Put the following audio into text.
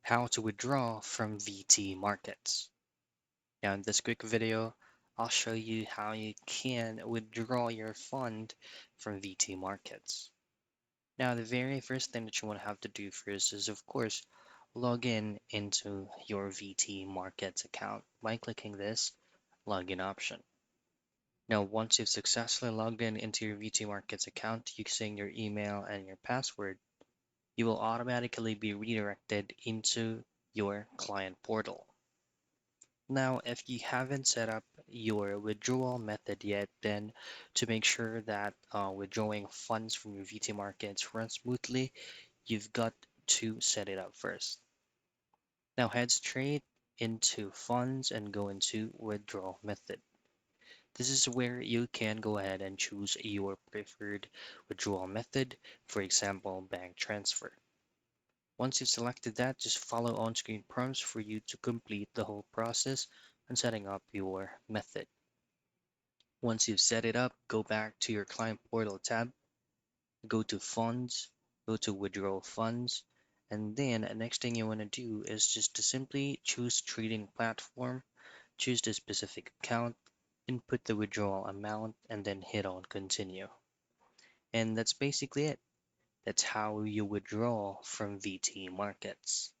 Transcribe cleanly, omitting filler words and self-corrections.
How to withdraw from VT markets. Now in this quick video, I'll show you how you can withdraw your fund from VT markets. Now the very first thing that you want to have to do first is of course log in into your VT markets account by clicking this login option. Now once you've successfully logged in into your VT markets account using your email and your password, you will automatically be redirected into your client portal. Now, if you haven't set up your withdrawal method yet, then to make sure that withdrawing funds from your VT markets runs smoothly, you've got to set it up first. Now, head straight into funds and go into withdrawal method. This is where you can go ahead and choose your preferred withdrawal method, for example, bank transfer. Once you've selected that, just follow on-screen prompts for you to complete the whole process and setting up your method. Once you've set it up, go back to your client portal tab, go to funds, go to withdraw funds, and then the next thing you want to do is just to simply choose trading platform, choose the specific account, input the withdrawal amount, and then hit on continue. And that's basically it. That's how you withdraw from VT markets.